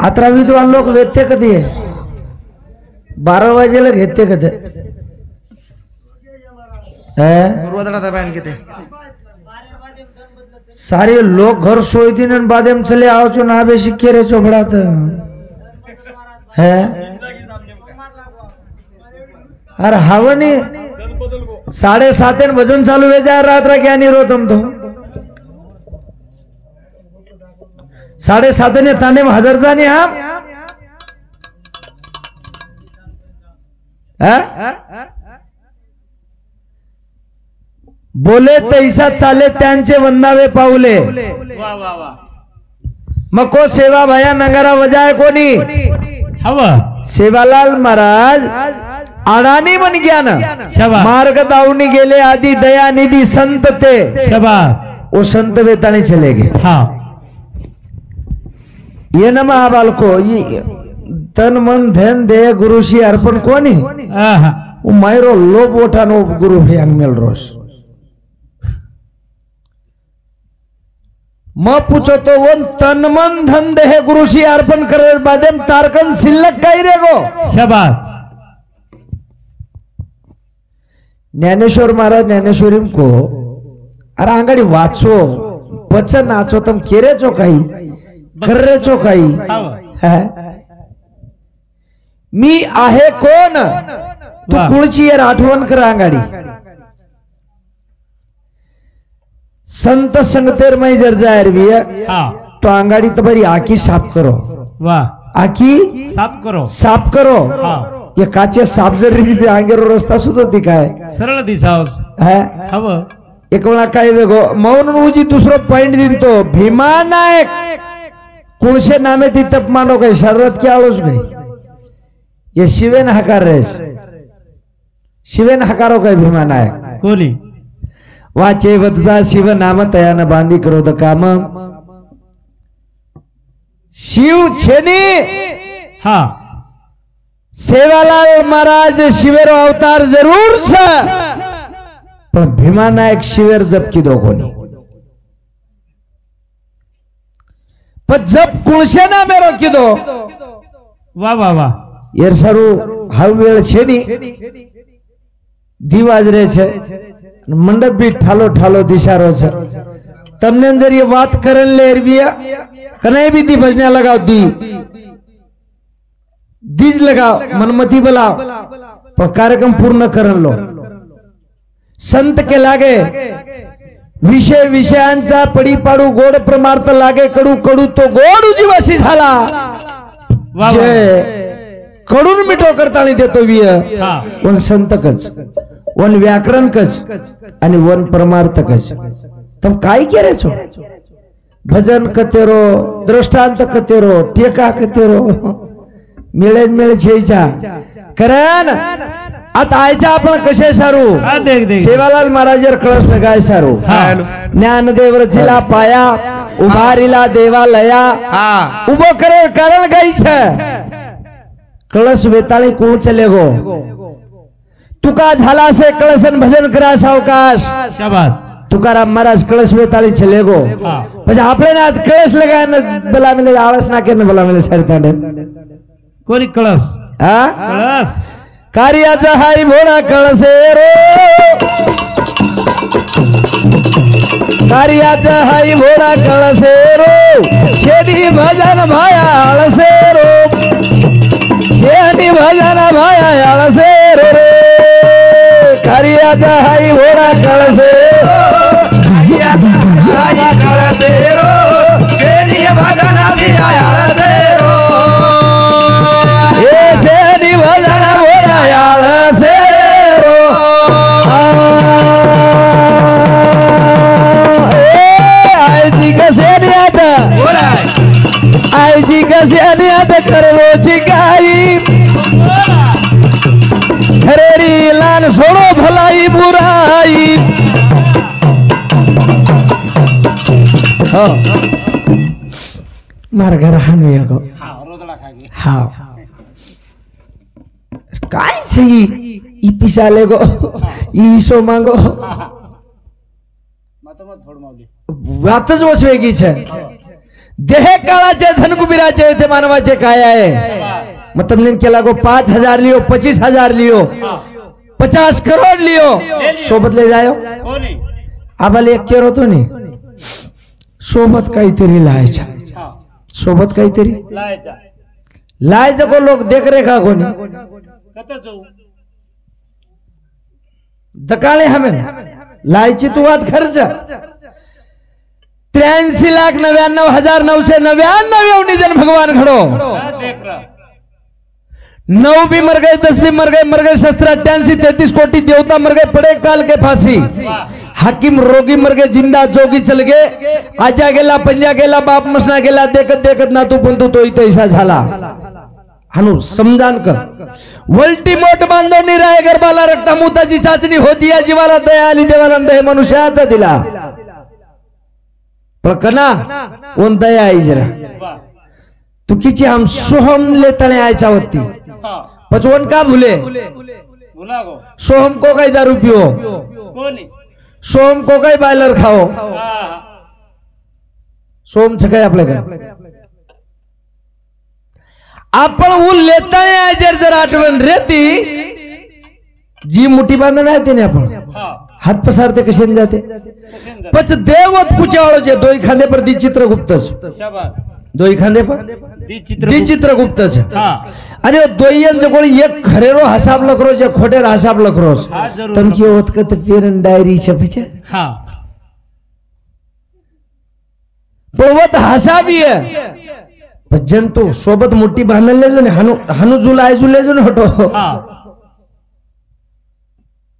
आता विद्वान लोक घेते कधी 12 वाजेला घेते कधी सारे लोग घर सोई दिन बादेम चले आओ चो ना बेसी केरे चोपड़ात है अरे हवनी 7:30 भजन चालू हो जाए रात क्या नहीं रो तुम तो 7:30 ने ताने में हजर जाने हम बोले तैसा चाले त्यांचे वंदावे पावले मको सेवा भया नंगारा वजाय कोणी हवा सेवालाल महाराज अडाणी बन गया ना मार्ग दावनी गेले आदि दया निधि संत थे वो संत वेतानी चले गए हाँ ये न महाबाल को ये तन मन धन दे गुरु शी अर्पण कोणी वो मायरो लोभ ओठानो गुरु हयांग मेल रोस म पूछो तो वो तन मन धन दे गुरु शी अर्पण करे बादेम तारकन शिल्लक काही रे गो शाबाश ज्ञानेश्वर महाराज ज्ञानेश्वरी को अरे आंगड़ी वाचो बच्चा नाचो तुम केरे चो काही कर्रे चो काही है मी आहे कोण तू कुळची यार आठवण कर आंगाडी संत संगतेर में जर जायर भी तो आंगाड़ी तो बरी आकी साफ करो वाह आकी साफ करो ये काचे साफ जरी आगे रस्ता सुधो दिखाए सरळ दिसाव है हव एक वेळा काय वेगो मौन उजी दूसरो पॉइंट दिन तो भीमा नायक कुणसे नामे ती तप मानो काही शरद क्या आलोच गई ये शिवेन हकार रेस शिवेन हकारो काही भीमा नायक कोली वाचे वददा शिव नाम तयान बांधी करो द काम शिव छेनी हाँ सेवालाल महाराज शिवेरो अवतार जरूर छे पण भीमा नायक शिवेर जप की दो कोनी पण जप कुळशे ना मेरो की दो वाह वाह वाह एर सारू हाव वेळ छे नी दिवाज रे छे मंडप भी ठालो ठालो दिशारो छे तमने जर ये बात करन ले एरविया कने भी दी भजनिया लगाओ दी दीज लगाओ मनमती बुलाओ पर कार्यक्रम पूर्ण करन लो संत के लागे विषय विषयांचा पडी पाडू गोड प्रमार्थ लागे कडू कडू तो गोड उजीवासी झाला जे कडून मिठो करतानी देतो विय वन संतकच वन व्याकरणकच आणि वन परमार्थकच तुम काय करे छो भजन कतेरो दृष्टांत कतेरो टेका कतेरो मिळे मिळे छेचा करन आता आयचा आपण कसे सारू सेवालाल महाराजर कळस लगाय सारू ज्ञानदेव रचिला पाया उभारिला देवालया उभो करे कारण गई छे कळस वेताळी कोण चले गो तुका झाला से कळसन भजन करा सावकाश शाबाश तुकाराम महाराज कळस वेताळी चले गो પછી આપણે ના કળશ લગાને બલા મેલે આળસ નાખે ને બલા મેલે સારી તાંડે કોની કળશ હા કળશ કાર્યાचा हाय भोळा कळसे रो कार्याचा हाय भोळा कळसे रो छेडी भजन भाया आळसे रो छेडी भजन भाया आळसे रो रे कार्याचा हाय भोळा कळसे कळसे रो छेडी भजन भाया आळसे रो ए छेडी भजन आळसे रो आयजी कसे आता आयजी कसे आता करलोची गाई खरेरी लान सोडो भलाई बुराई हो मार घर हाणूया गो हा काय છે ઈ પીસા લેગો ઈ સો માંગો વાત જ વસવેગી છે देह काळाचे धन कुबीराचे होते मानवाचे काय आहे मग तुमने केला गो 5,000 लियो 25,000 लियो 50 करोड़ लियो सोबत ले जायो कोणी आबाला एक केर होतो नी सोबत काहीतरी लायचा हा सोबत काहीतरी लायचा लायचं को लोक देख रे का कोणी कत जाऊ दकाळे हमें लायची तू वाद खर्च 83,99,999 एवढी जन भगवान खड़ो हा, देख रहा 9 भी मर गए 10 भी मर गए शस्त्र 88-33 कोटि देवता मर गए पड़े काल के फांसी हाकिम रोगी मर गए जिंदा जोगी चल गए आजा गेला पंजा गेला बाप मसना गेला देखत देखत नातू पंतू तो इथं ऐसा झाला हानू समजान कर वल्टी मोठ बांधवणी राय गर्भाला रक्तामुताची चाचणी होती या जीवाला दया आली देवानंद हे मनुष्याचा दिला पण कना ओन दया आई जरा वाह तू किची हम सोहम ले तले आयचा होती हा पचवन का भूले बोला गो सोहम को कई दारू पियो कोणी सोहम को कई बायलर खाओ हा सोहम छकाय आपल्याकडे आपण ऊन लेता जर आठवण रेती जी मुठी बांधून राहते ना आपण हा हात पसारते कशाने जाते कशाने जाते? पच देवत पुचावळ जे दोई खांदे पर दी चित्रगुप्तच शाबास दोई खांदे पर दी चित्र दी चित्रगुप्तच हा अरे दोयन जो कोणी एक खरेरो हसाब लखरो जे खोटेर हसाब लखरोस हा जरूर तमकी होत का पेरन डायरी छपचे हा पोवत हसाबी है पण जंतु सोबत मुठी बांधले जो ने हनु जुलाय जुले जो ने हटो हा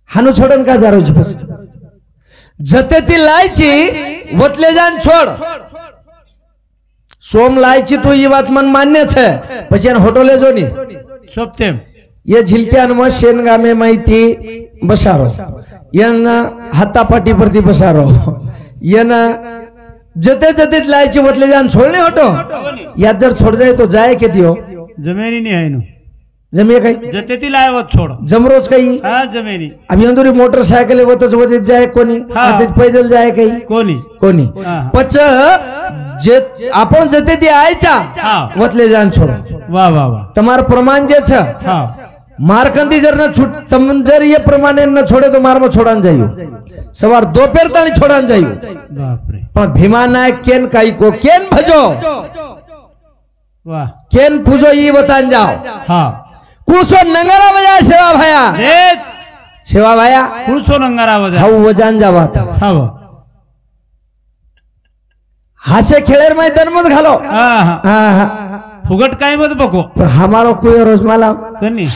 हानू छोडन का जारो छपस जते ती लायची वतले जान छोड़ सोम लायची तो ये बात मन मान्य छे पछन होटोले जो नी सोपतेम ये झिलक्यान म शेनगा में माहिती बसारो यन हातापाटी परती बसारो यन जते जते लायची वतले जान छोड़ने हटो याद जर छोड़ जाए तो जाए के दियो जमेनी नहीं है नु जमे काही जते ती लायवत छोड़ जमरोज काही हा जमेनी अभी अंदुरी मोटरसायकल वतच वतीत जाए कोणी हा. हातीत पैदल जाए काही कोणी कोणी हा. पच जे आपण जते ते आयचा हा वतले जान छोड़ो वाह वाह वाह તમાર પ્રમાણ જે છે हा મારકંદી જર ન છૂટ તમ જર ये प्रमाणे न छोड़े तो मार में छोड़ान जायो सवार दोपहर ताणी छोड़ान जायो बाप रे पण भीमा नायक केन काई को केन भजो वाह केन पूजो ई बतान जाओ हा कुसो नंगरा बजा सेवा भाया देख सेवा भाया पुरुषो नंगारा वजा हाऊ वजान जावा हा हासे खेळेर मैदान मत घालो हा हा हा हा फुगट काय मत बको पण हमारो कोई रोजमाला कनी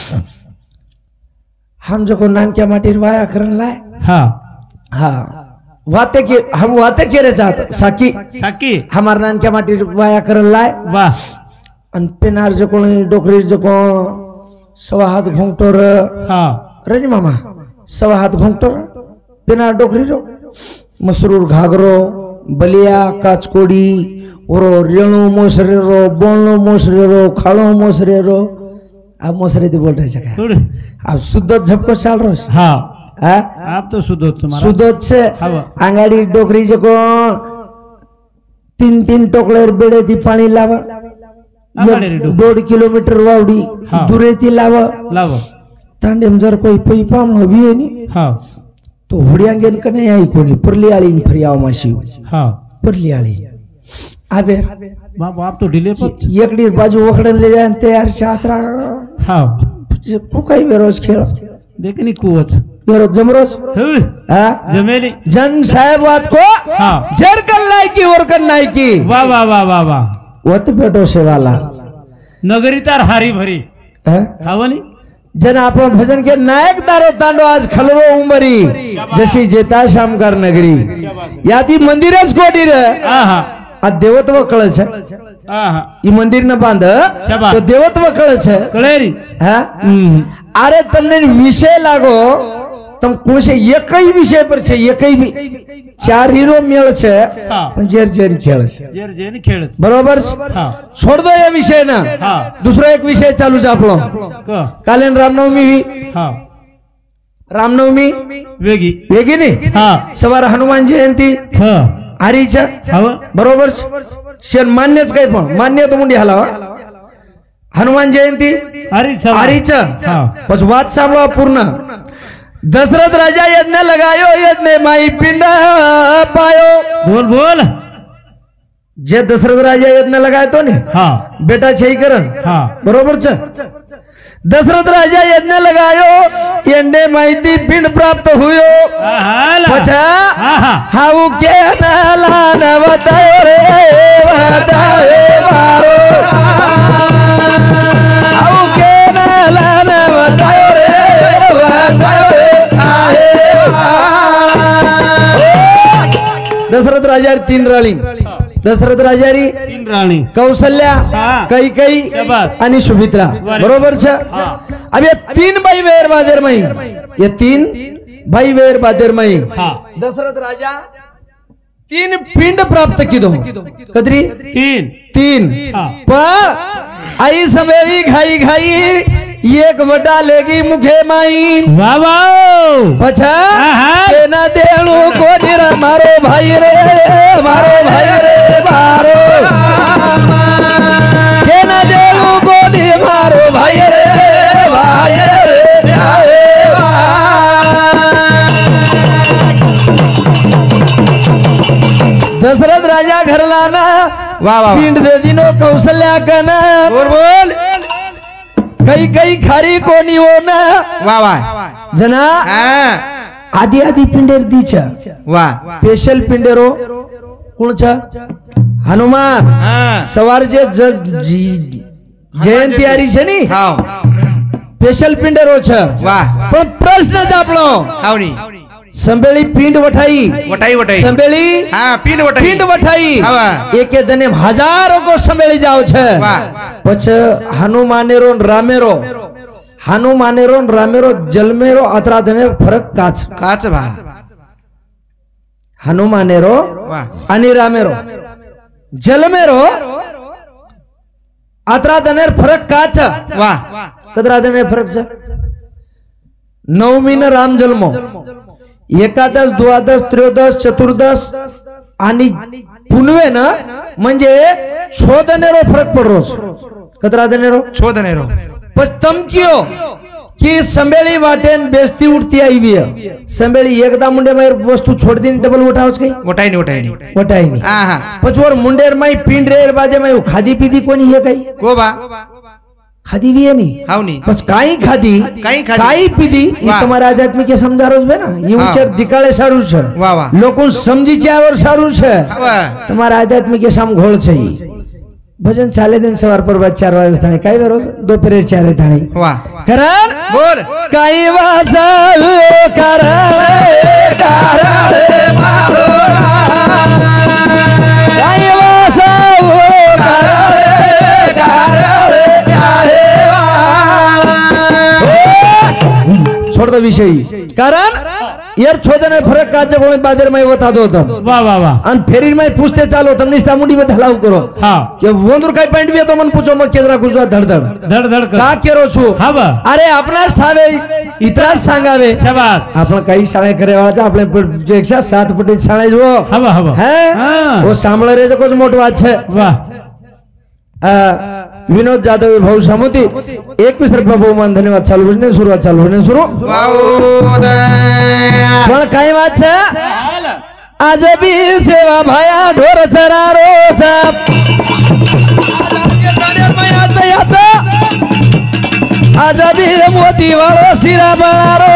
हम जो को नानक्या माटीर वाया करन लाय हा हाँ वाते के हम वाते के रे चाहत साकी साकी हमार नानक्या माटीर वाया करन लाय वाह अन पेनार जो कोणी डोकरी जो को सवा हात घोंगटोर हा रनी मामा सवा हात घोंगटोर पेनार डोकरी रो मसरूर घागरो बलिया काचकोड़ी ओरो रेणु मोसरे रो बोलनो मोसरे रो खालो मोसरे रो आप मोसरे दी बोल रहे जगह थोड़ी आप शुद्ध झपको चाल रो हा हाँ आप तो शुद्ध हो तुम्हारा शुद्ध से हाँ। आंगाड़ी डोकरी जो को 3-3 टोकलेर बेड़े ती पानी लावा आंगाडी रे डोकरी। 1.5 किलोमीटर वावडी हाँ। दूरे ती लावा लाव तांडेम जर कोई पैपाम हवी है नी हा तो हुडियांगेन कने आई कोणी परली आळी फरियाव माशी हा परली आळी आबे बाप आप तो ढीले पर एकडी बाजू वखडन ले जान तयार छात्रा हा को काही बेरोज खेळ देखनी कुवत बेरोज जमरोज हुई, हा जमेली जन साहेब वात को हाँ। जर कल लायकी और कल नायकी वाह वाह वाह वाह वाह वत बेटो सेवाला नगरी तार हारी भरी हा? हावनी जन आपण भजन के नायक दारो तांडो आज खलरो उमरी जशी जेता शामकार नगरी यादी मंदिरच कोडी रे आहा आ देवत्व कळ छे आहा ई मंदिर न बांध शाबाश। तो देवत्व कळ छे कळेरी हा अरे तमने विषय लागो तम कोशे एकई विषय पर छे एकई भी चार हीरो मेळ छे हाँ। पण जेर जेन खेळ छे जेर जेन खेळत बरोबर हा छोड़ दो ये विषय ना हा दुसरा एक विषय चालू च आपलो क कालेन रामनवमी हुई हा रामनवमी वेगी वेगी नी हा सवार हनुमान जयंती ह आरीचा हाव बरोबर शेण मान्यच काही पण मान्य तो मुंडी हलावा हनुमान जयंती हरीच बस वाद सांभाळा पूर्ण दशरथ राजा यज्ञ लगायो यज्ञ माई पिंड पायो बोल बोल जे दशरथ राजा यज्ञ लगाय तो ने बेटा छई करण बरोबर छ दशरथ राजा यज्ञ लगायो एंडे माहिती पिंड प्राप्त हुयो पछा हाउ के नाला बतायो रे मारो हाउ के नाला बतायो रे दशरथ राजा तीन राणी दशरथ राजारी तीन राणी कौशल्या कैकेयी आणि सुमित्रा बरोबर छ अब ये तीन भाई वेर बादेर मई ये तीन भाई वेर बादेर मई दशरथ राजा तीन पिंड प्राप्त किदो कदरी तीन तीन पर आई समेरी घाई घाई एक वडा लेगी मुखे माई बाबा पछा केना देणु कोडीरा मारो भाई रे मारो भाई रे मारो केना देणु कोडी मारो भाई रे भाई रे दशरथ राजा घर लाना पिंड दे दिनो कौशल्या कना बोल कई कई खारी कोणी हो ना जना आधी आधी पिंडेर दीचा स्पेशल पिंडेरो कोणचा हनुमान सवार जे जयंती आरी छे नी स्पेशल पिंडेरो छ पण प्रश्न जापलो संबेली पिंड वठाई संबेली पिंड वठाई एके दने हजारों को संबेली जाओ छे पछ हनुमानेरो रामेरो जलमेरो अतरा दने फरक काच भा हनुमानेरो आणि रामेरो जलमेरो अतरा दने फरक काच कतरा दने फरक छ नवमी न राम जन्मो एकादश द्वादश त्रयोदश चतुर्दश आणि पुनवे ना म्हणजे छोदनेरो फरक पडरो कतरा दनेरो छोदनेरो बस तमकियो की संबेली वाटेन बेस्ती उठती आई है संबेली एकदा मुंडे मार वस्तु छोड़ दी डबल उठावच काही वटाई नहीं पचवर मुंडेर माई पिंड रेर बाजे माई खादी पीदी कोणी हे काही गोबा खादी भी है नहीं बस काई खादी काई पीदी ये तुम्हारा आध्यात्मिक के समझा रोज बे ना ये उच्चर दिकाळे सारू छे लोकों समझी चावर सारू छे तुम्हारा आध्यात्मिक के साम घोळ छे भजन चाले दिन सवार पर 4 वाजे थाणी काय रोज दोपहर 4 थाणी करण बोल काई वासा करण मारो काई वासा छोड़ दो विषय कारण यार छोदने फरक काचे कोणी बादर में बता दो तम वाह वाह वाह अन फेरी में पूछते चालो तमनी सामुंडी में धलाव करो हां के वंदुर काय पॉइंट भी तो मन पूछो म केदरा गुजवा धड का केरो छु अरे आपला ठावे इतराच सांगावे शाबास आपण काही शाळे करेवाचा आपले पेक्षा 7 पटी शाळे जो हे वो सांभळ रे कोच मोठ वात छे वाह विनोद जाधव भाऊ सामुती 21 रुपया बहुमान धन्यवाद चालू होने शुरू पण काय वाच आज भी सेवा भाया ढोर चरारो आज भी मोती वालो सिरा बनारो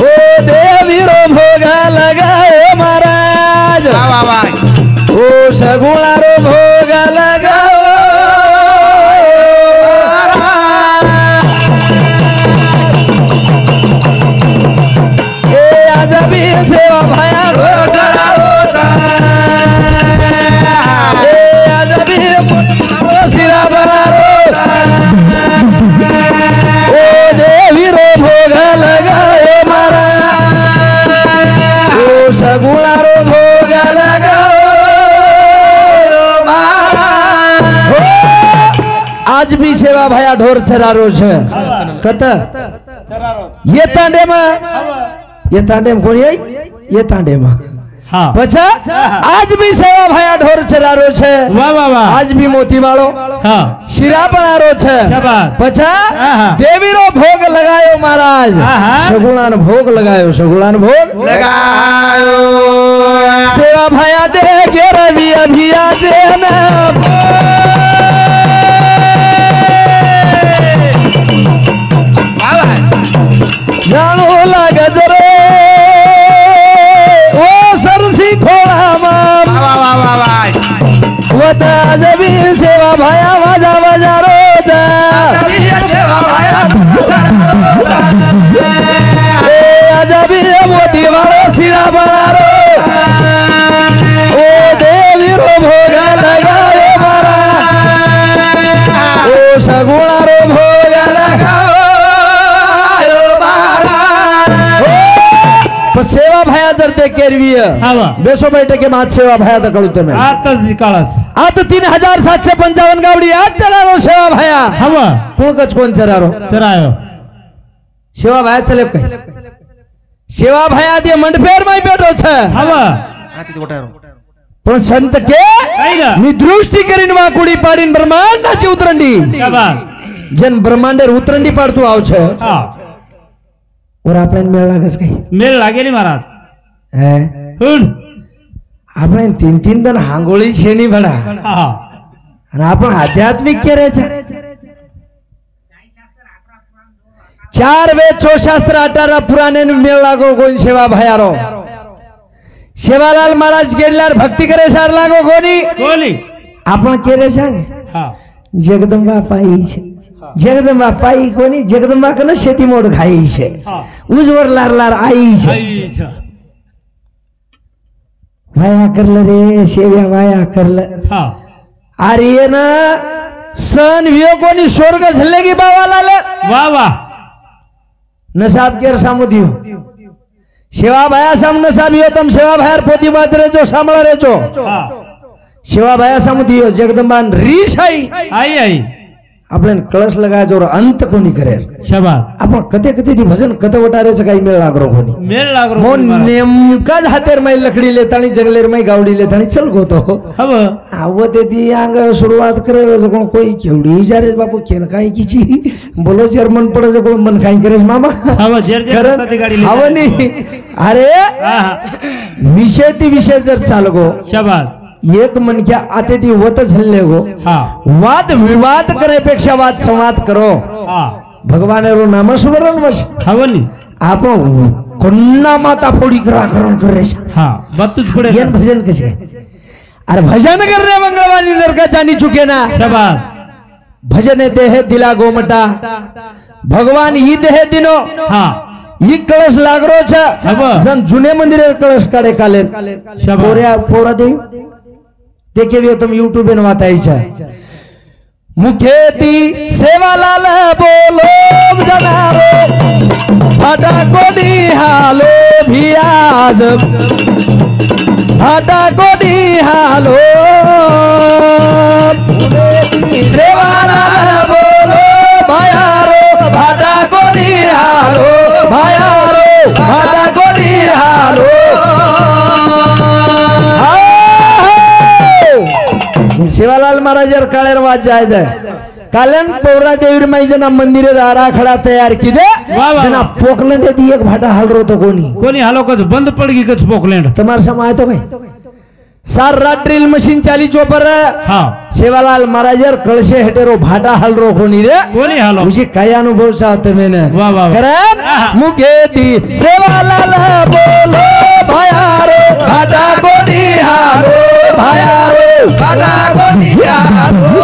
ओ देवीरो भोगा लगाओ महाराज ओ सगुणारो भोगा लगाओ सेवा भाया सिरा बनारो ओ देवी रो भोग लगाओ मारा ओ सगुणारो भोग लगाओ आज भी सेवा भाया ढोर चरारो छे कत ये तांडे में ये तांडे में कोणी ये तांडे में હા પછી આજ બી સેવા ભાયા ઢોર ચરારો છે વાહ વાહ વાહ આજ બી મોતી વાળો હા શીરા બનારો છે શાબાશ. પછી આહા. દેવીનો ભોગ લગાયો મહારાજ આહા. સગુણાનો ભોગ લગાયો સગુણાનો ભોગ लगायो સેવા ભાયા દે ઘેર બી અભિયા દે ને જાણો લાગે જરે ઓ સરસી ખોળામાં वाह वाह वाह वाह વતા જબી સેવા ભાયા વાજા વાજારો એ અજબી મોતી વાળો શીરા બનારો ઓ દેવીરો ભોગ લગાયો મારા ઓ સગુણારો ભોગ લગાયો પણ સેવા ભાયા જર તે કેરવી હા વાહ બેસો બેઠે કે માત સેવા ભાયા તો કરું તમે આ જ નિકાળસ આ તો 3755 ગાવડી આ ચરારો સેવા ભાયા હા વાહ કોણ કચ કોણ ચરારો ચરાયો સેવા ભાયા ચલે કઈ સેવા ભાયા તે મંડફેર માં બેઠો છે હા વાહ પણ સંત કે કઈ ના ની દૃષ્ટિ કરીને વાકુડી પાડીને બ્રહ્માંડ ના છે ઉતરંડી શાબાશ. જેન બ્રહ્માંડે ઉતરંડી પાડતું આવ છે હા ઓર આપણે મેળ લાગે છે કઈ મેલ લાગે ને મહારાજ હે હુન આપણે તીન દન હાંગોળી છે ની ભડા હા અને આપણે આધ્યાત્મિક કે રહે છે ચાર વેદ छो शास्त्र 18 पुराने ने मेल लागो कोई सेवा भयारो सेवालाल महाराज केडलार भक्ति करे सार लागो कोनी કોની आपण केरे છે ને હા जगदंबा पाई છે जगदंबा पाई कोनी जगदंबा कने शेती मोड खाई છે હા उजवर लार लार आई છે આઈ છે वाया करल रे सेव्या वाया करल હા आर्य ना सन वियो कोनी स्वर्ग झलेगी बावालाल વાહ વાહ नसाब केर सामु दियो सेवा भाया साम नसाब यो तम सेवा भायर पोती बात रेजो सामळा रेजो હા सेवा भाया सामु दियो जगदंबान रीस आई આઈ આઈ આપણે કળશ લગાય જો અંત કોની કરે શાબાશ. आपण कते कते दी भजन कते वटारे च काही मेळ लागरो कोनी મેલ लागरो मो કોની મહારાજ. नेमका ज हातेर मै लकडी लेताणी जंगलेर मै गावडी लेताणी चल गोतो હવે आवते ती अंग सुरुवात करे जो कोण कोई केवडी जारे बापू केन काही किची बोलो जर्मन पडे जो कोण मन काही करेस मामा હવે જેર જેર खरं करता ती गाडी लेता हावनी अरे હા હા विषय ती विषय जर चालगो શાબાશ. एक मनक्या आते ती वत झल्ले गो હા वाद विवाद करण्यापेक्षा वाद संवाद करो હા भगवान रो नाम स्मरण वश હવે ની आपण कोन्ना माता फोडी करण करे હા બધું જ પડે येन भजन कसे अरे भजन करणे मंगळवारी नरकाच्या नी चुके ना શાબાશ. भजन देह दिला गोमटा भगवान ही देह दिनो હા ही कळस लागरो छ हवं. जन जुने मंदिरे कळस काढे काले शाबास. पोऱ्या पोरा देवी ते केवी तुम यूट्यूब ने वाताई छ मुखेती सेवालाल बोलो जनारो फाटा कोडी हालो भियाज फाटा कोडी हालो सेवालाल बोलो भयारो फाटा कोडी हालो भयारो फाटा कोडी हालो सेवालाल महाराज काळेर वाज जाय दे कालन पौरा देवी माईजना मंदिरे आराखडा तयार किदे वाह, वाह, जना वाह. पोकलंडे दी एक भाटा हलरो तो कोणी કોની હાલો કચ બંધ પડી ગઈ કચ પોકલેન્ડ તમાર समय तो भाई सार रात ड्रिल मशीन चाली चोपर હા सेवालाल महाराज कळशे हेटेरो भाटा हलरो कोणी रे કોની હાલો मुझे काय अनुभव चाहते मैंने वाह, वाह, वाह. करण आहा. मुखेती सेवालाल बोलो भयारो भाटा कोणी हारो भयारो भाटा कोणी हारो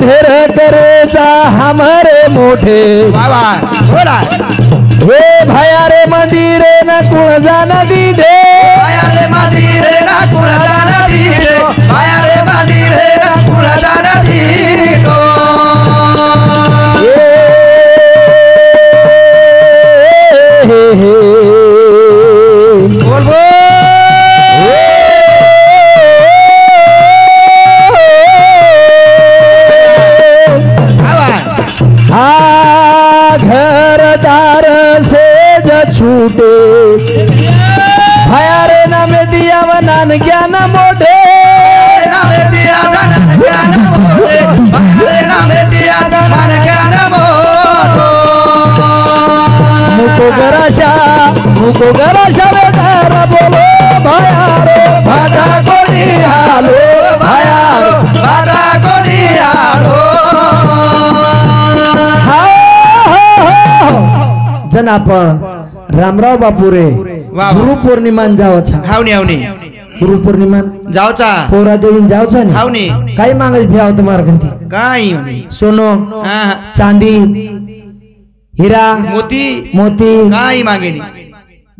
धीर करेचा हमारे मोठे हे भया रे मंदिरे न कुण जान दीडे घरदार से ज छूटे भाया रे नामे दिया वनान ज्ञान मोढे नामे दिया ज्ञान मोठे भाया नामे दिया ज्ञान मोठो मुको गराशा रे तारा बोलो भाया रे भाटा कोणी हालो भाया रे बारा कोणी आलो जन आपण रामराव बापू रे वा. गुरु पौर्णिमान जावचा हावनी हावनी गुरु पौर्णिमान जावचा पोरा देवीन जावचा ने हावनी काय मागत भ्याव तुम्हार गंती काय हावनी सोनो हा चांदी हीरा मोती मोती काय मागेनी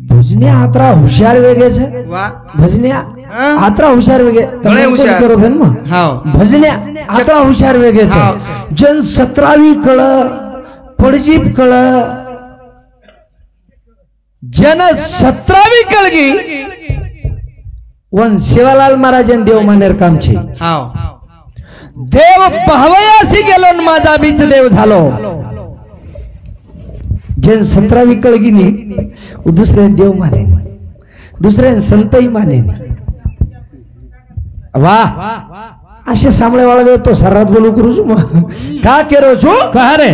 भजन्या आत्रा हुशार वेगे छे वा भजन्या हा? आत्रा हुशार वेगे घणे हुशार. करो बेन मग हाव भजन्या आत्रा हुशार वेगे छे हाव. जन 17वी कळ पडजीप कळ जन 17वी कळगी वन शिवालाल महाराजन देव मानेर काम छे हाव देव पाहवयासी गेलो न माझा बीच देव झालो जन 17वी कळगिनी दुसरे देव माने दुसरे संतही माने वाह असे सामळे वाळवे तो सर्रात बोलू करू छु का केरो छु कहा रे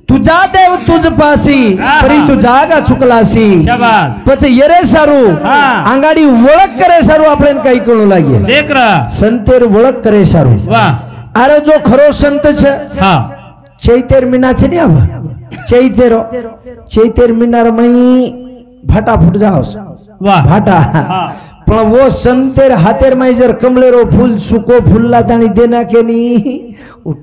तुझा देव तुझ पासी परी तू जागा चुकलासी शाबाश પછી येरे सारू हा. आंगाडी ओळख करे सारू आपल्याला काही कळू लागे देख रहा संतेर ओळख करे सारू वाह अरे जो खरो संत छे हाँ चैतेर मीना छे ने अब चैतेर मीनार मई भाटा फूट जाओस वाह भाटा हाँ पण वो संतेर हातेर मई जर कमलेरो फूल सुको फुल्ला ताणी देना के नी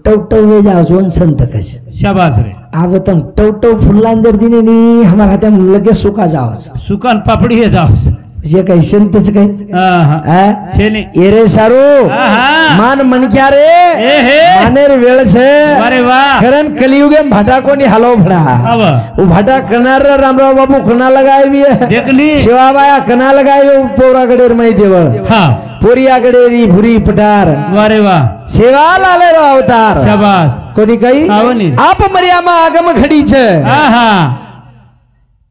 टवटव वे जाओस वन संत कश शाबाश रे आवतम टवटव फुल्लान जर दिने नी हमार हाते लगे सुका जाओस सुकान पापड़ी है जाओ जे काही संतच काही छेने एरे सारू आहा. मान मन क्या रे ए हे मानेर वेळ छे अरे वाह खरन कलियुगे भाटा कोनी हालो भड़ा अब वो भाटा कनार रामराव बाबू कना लगावी देखनी शिवाबाया कना लगावी पोरा गडेर मई देवळ हाँ पोरिया गडेरी भुरी पटार वारे वाह सेवा लाले रो अवतार शाबाश कोनी कही आवनी आप मर्यामा आगम घडी छे आहा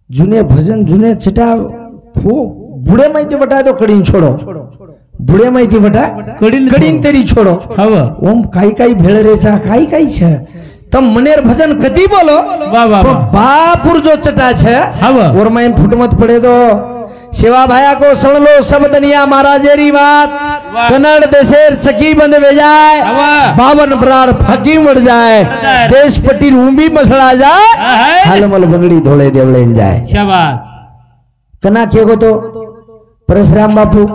जुने भजन जुने छटा फो बुढ़े माहिती वटा तो कड़ीन छोड़ो बुढ़े माहिती वटा कड़ीन तेरी छोड़ो हव ओम काई काई भेळ रेचा काई काई छे तम मनेर भजन कती बोलो वाह वाह पण बापुर जो चटा छे हव और मैं फुटमत पड़े तो सेवा भाया को सुन लो सब दुनिया महाराजेरी बात वाह. कन्नड़ देशेर चकी बंद वे जाए वाह. 52 प्राण फकी मर जाए जाए. देश पट्टी रूंबी मसड़ा जाए आहा. हालमल बंगड़ी धोले देवलेन जाए शाबाश कना केगो तो परशुराम बापू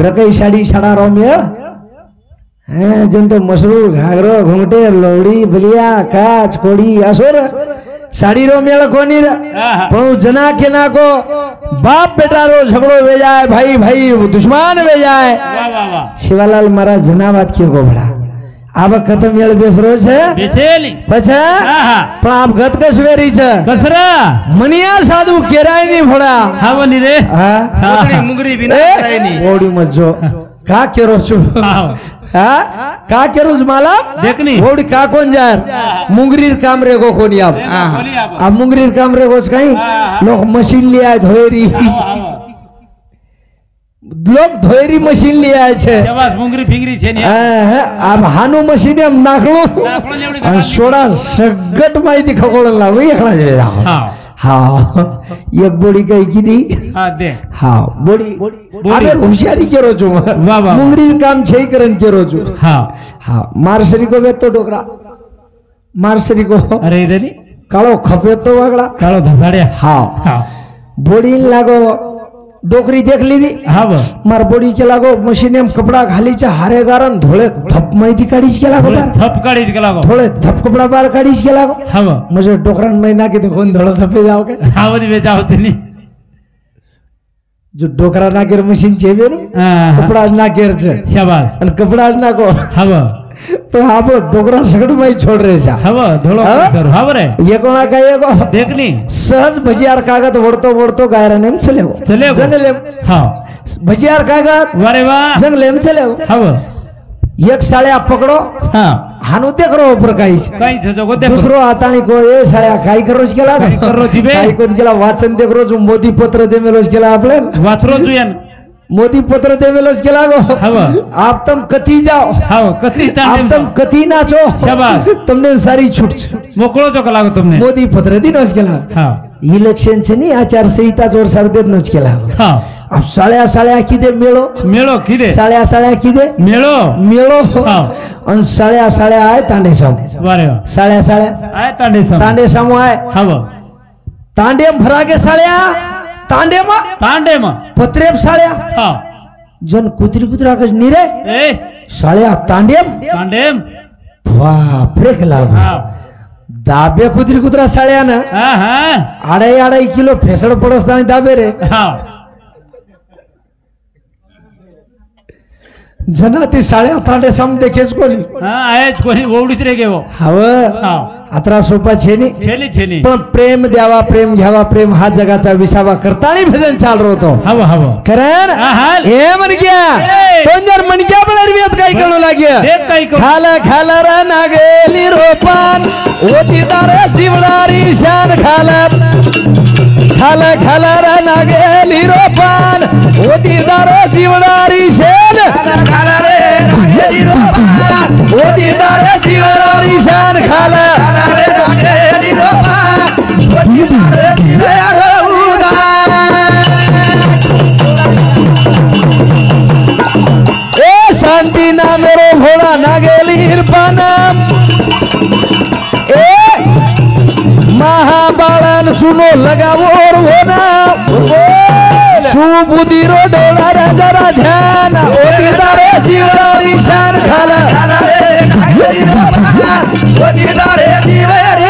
रकई साड़ी साड़ा रो मेळ जन तो मसरूर घाघरो घूंघटे लोड़ी बलिया काच कोड़ी असुर साड़ी रो मेळ कोनी रे आहा. पण जना के ना को बाप बेटा रो झगड़ो वे जाए भाई भाई दुश्मन वे जाए वाह वाह वाह शिवालाल महाराज जनावात के गो भड़ा आब खत्म मेळ बेसरो छे बेसेली पछे आहा पण आप गत कसवेरी छे कसरा मनिया साधु केराय नी भड़ा हावनी रे हां मुगरी मुगरी बिना करायनी ओडी मज्जो का केरो छु हाव. का केरोज माला देखनी ओडी का कोण जार मुंगरीर काम रे गो कोणी आप आहा. बोली आप आ मुंगरीर काम रे गोस काही लोक मशीन लिया धोयरी लोक धोयरी मशीन लिया छे शाबाश मुंगरी फिंगरी छे ने अब हानु मशीन एम नाखलो नाखलो ने एवढी आणि सोडा सगट माहिती खकोळ लावू एकला जे हाँ हा एक बोडी काही किती हाँ दे हा बोडी आबे हुशारी केरो छु वाह, वाह. मुंगरी काम छै करन केरो छु हाँ हा मारसरी को वेतो डोकरा मारसरी को अरे इधर नहीं काळो खपे तो वागला कालो धसाड़िया हा हाँ बोडी लागो डोकरी देख लीधी हाँ मार बोडी के लागो मशीने में कपड़ा घाली चा हारे गारन धोळे धप माहिती काढीच के लागो बार थप काढीच गेला गो थोड़े धप कपड़ा बार काढीच के लागो हाँ मुझे डोकरान महीना की तो कोण धड़ो धपे जाओगे हाँ वही बेचा होते नहीं जो डोकरा ना केर मशीन छेबे नु कपड़ा ना केर छे शाबाश અને કપડા જ નાખો हाँ તો આપણો ડોકરા સગડમાં છોડ રહે છે हाँ धोलो हाँ? सर हाँ रे ये कोणा काय को देखनी सहज भजियार कागद वडतो वडतो गायरा नेम चलेगो चलेगो. जंगले हाँ भजियार कागद वारे वाह जंगले में चलेगो हाँ एक साळ्या पकडो हाँ हानु ते करो प्रकाश काही जगो दे दुसरो हाताने को ए साळ्या काय करोच केला काय करो जिबे? काय कोण केला वाचन ते करोच मोदी पत्र दे मेलोच केला आपल्याला वाचरो जुयन मोदी पत्र दे मेलोच केला गो हवा आप तुम कती जाओ हाव कती आप तुम कती नाचो शाबास. तुमने सारी छूट मोकळो जो लागो तुमने मोदी पत्र दिनोच केला हाव इलेक्शन नी आचारसंहिता जोर सार देत नच केला हाव अब साळ्या साळ्या किदे मेळो मेळो किदे साळ्या साळ्या किदे मेळो मेळो हाव. आणि साळ्या साळ्या आहे तांडे सामू वारे वा साळ्या साळ्या आय तांडे सम तांडे सामू आहे हाव तांडेम भरागे साळ्या तांडेम तांडे म पत्रेप साळ्या हाव जन कुत्री कुत्रा कस निरे ए साळ्या तांडेम तांडे बाप रे लागू हाव दाबे कुत्री कुत्रा साळ्या ना हा हा अडाई अडाई किलो फेसड पडसताना दाबे रे हाव जना ती साळ्या तांडे साम देखेस कोणी हा आहेच कोणी ओवडीच रे घेवो हव हाव अतरा सोपा छेनी छेली छेली पण प्रेम द्यावा प्रेम घ्यावा प्रेम हा जगाचा विसावा करताळी भजन चाल होतो हाव हाव खरं हा, हाल. हे मनक्या ए. तो जर मनक्या बनरवियत काय कळू लाग्या देत काही करू खाला खाला रा नागेली रोपान ओती दारे शिवणारी शान खाला खाला खाला रा नागेली रोपान ओती दारे शिवणारी शान खाला रे नागेली रोपा ओती दारे शिवणारी शान खाला खाला रे नागेली रोपा ओती दारे शिवणारी ए शांति ना मेरो भोला नागेली हिरपाना ए महाबाळन सुनो लगावो और होना सुबुद्धि रो डोला रे जरा ध्यान ओती दारे शिवणारी शान खाला खाला रे नागेली रोपा ओती दारे शिवणारी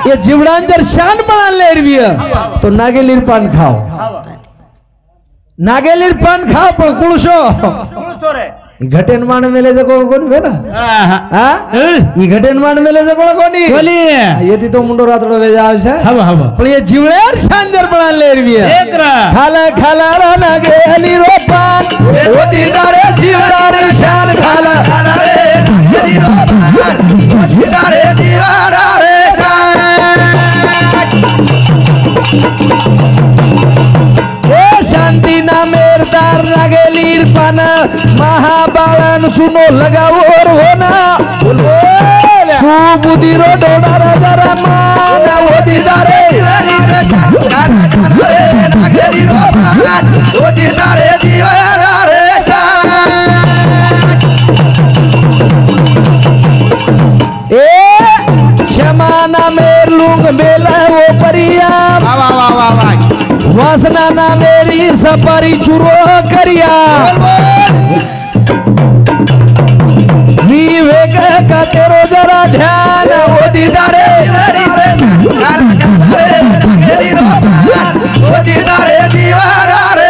ये जीवडान जर शान बनाले रविय तो नागेलीर पान खाओ नागेलीर पान खाओ पण कुळशो घटेन मान मेले जगो कोण वेना हा हा हा ई घटेन मान मेले जगो कोणी कोणी यदि तो मुंडो रातडो वेजा आवशे हाव हाव पण ये जीवड्यार शान जर बनाले रविय एकरा खाला खाला रा नागेली रोपान ओती दारे जीवडार शान खाला खाला रे नागेली रोपा ओती दारे शिवणारी ए शांति ना मेरदार नागेलीर पाना महाबाळन सुनो लगावो और होना सुबुद्धि रो डोडा राजा रामाना ओदी दारे नागेली रोपा ओती दारे शिवणारी ए क्षमाना मेर लुंग बेला वो परिया वाह वाह वाह वाह वाह वासना ना मेरी सपरी चुरो करिया विवेक का तेरो जरा ध्यान ओदी दारे नागेली रोपा ओती दारे शिवणारी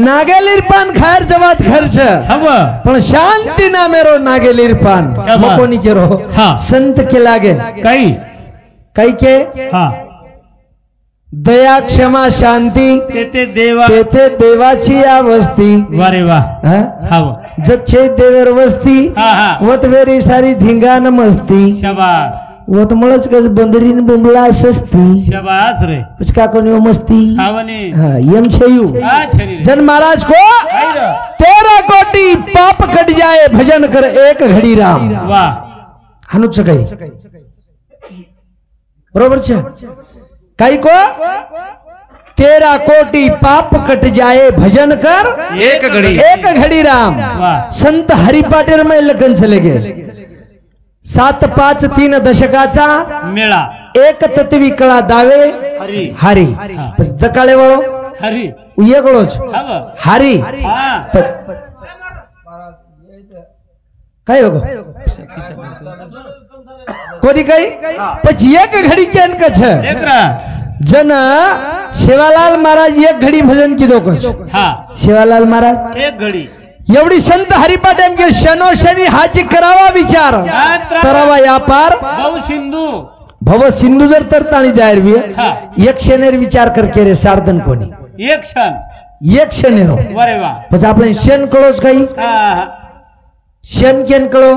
नागेलीर पान खायर जवात खर्च हाव पण शांती ना मेरो नागेलीर पान क्या बात? कोणी केरो हा. संत के लागे काही काही के हा दया क्षमा शांती तेथे देवा तेथे देवाची या वस्ती वारे वा हा? हाव जच्छे देवर वस्ती हा हा वत वेरी सारी धिंगाण मस्ती शाबास वत मळच कस बंदरीन बुमला सस्ती शाबास रे पुचका कोणी मस्ती हावनी हाँ यम छेयू हा छरी जन महाराज को आई रे 13 कोटी पाप कट जाए भजन कर एक घड़ी राम वाह हानुच काही बरोबर छे काही को 13 कोटी पाप कट जाए भजन कर एक घड़ी राम वाह संत हरिपाटेर में लगन चले गए 7-5-3 दशकाचा मेळा एक तत्वी कळा दावे हरी हारी बस दकाळे वळो हरी उयगळोच हाव हारी हा काय हो कोणी काही પછી એક ઘડી કેન કે છે एकरा જન સેવાલાલ મહારાજ એક ઘડી ભજન કીધો કછ हा સેવાલાલ મહારાજ एक घडी एवढी संत हरिपाठ एम के शनो शनी हाची करावा विचार करावा या पार भाऊ सिंधू भव सिंधू जर तरताळी जाहीर वी हा. एक शेनेर विचार कर के रे सार्दन कोणी एक क्षण एक शनेरो वरे वा પછી આપણે શેન કળો જ કઈ હા શેન કેન કળો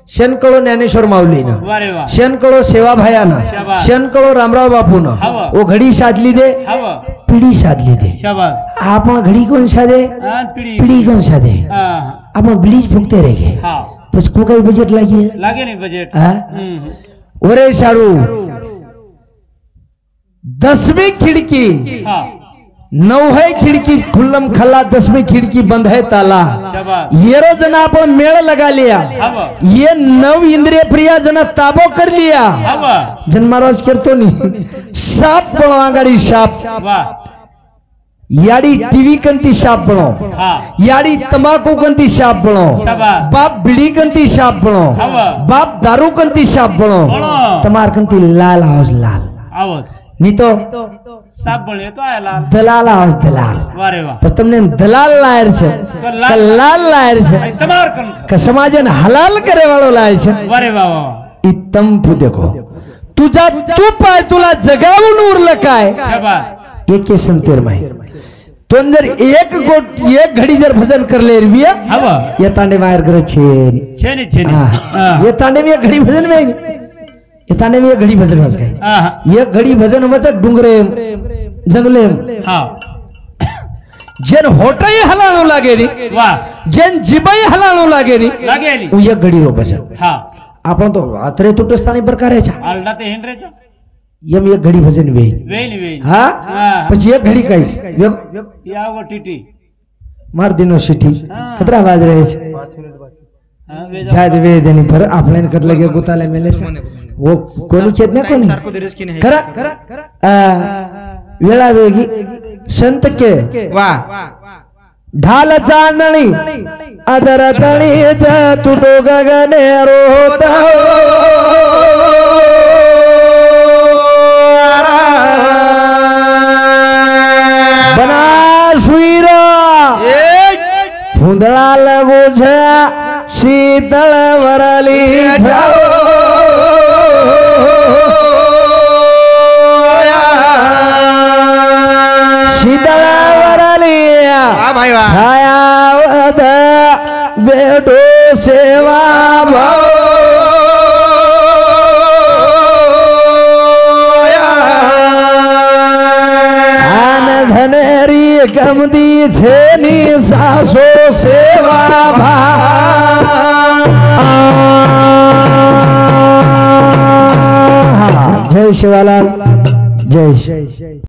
શેન કળો જ્ઞાનેશ્વર માઉલીનો વરે વા શેન કળો સેવાભાયાના શાબાશ. શેન કળો રામરાવ બાપુનો હાવા. ઓ ઘડી સાધ લીધે હવ પીડી સાધ લીધે શાબાશ આ પણ ઘડી કોણ સાધે હા પીડી પીડી કોણ સાધે હા આપણે બીડી જ ફૂકતે રહી ગયે હા પછી કોઈ કઈ બજેટ લાગીએ લાગે નહીં બજેટ હા ઓરે સારું 10वीं खिड़की હા 9 खिड़की खुल्लम खल्ला 10वीं खिड़की बंद है ताला शाबाश ये रो जना अपन मेड़ लगा लिया हव ये 9 इंद्रिय प्रिया जना ताबो कर लिया हव जन महाराज करतो नहीं साप बनो आगाड़ी साप वाह याड़ी टीवी कंती साप बनो હા याड़ी तंबाकू कंती साप बनो शाबाश बाप बीड़ी कंती साप बनो हव बाप दारू कंती साप बनो बनो तमार कंती लाल हाउस लाल આવો नहीं तो સાપ બળે તો આ લાલ दलाल हाउस दलाल વારે વાહ પછી તમને દલાલ લાયર છે કે લાલ લાયર છે તમાર કન કે સમાજને હલાલ કરે વાળો લાયર છે વારે વાહ વાહ ઈ તંપુ દેખો तुझा तू पाय तुला जगावून उरलं काय શાબાશ एके संतेर माही तो जर एक घडी जर भजन करले रिया હવ येतांडे वायर करे छे છે ને છે ને હા येतांडे में एक घडी भजन में येतांडे में एक घडी भजन वाच काय હા एक घडी भजन वाच डुंगरे जंगले હા जेन होटई हलाणो लागे नी વાહ जेन जिबाई हलाणो लागे नी લાગેલી उ एक घडी रो भजन હા आपण तो आत्रे तुटस्थानी प्रकारे छा આલડા તે હિંડરે છે यम एक घडी भजन वेई વેલી વેલી हा હા પછી एक घडी काई યાવો ટીટી मार दिनो सिटी हाँ। कतरा आवाज रहे छे હા વેજા जाद वे देनी पर आपने कत लगे गुताले मेले छे वो कोनी खेत ने कोनी करा वेळा वेगी संत के वाह ढाल चांदणी अदर तणी जा तुडो गगने रोता बना सुईरा फुंदळा लगो छे शीतळ वरली जाओ शीतळ वरली वाह भाई वाह छायावत बेटो सेवा भाव आन धनेरी गमदी छेनी सासो सेवा भाव जय शिवालाल जय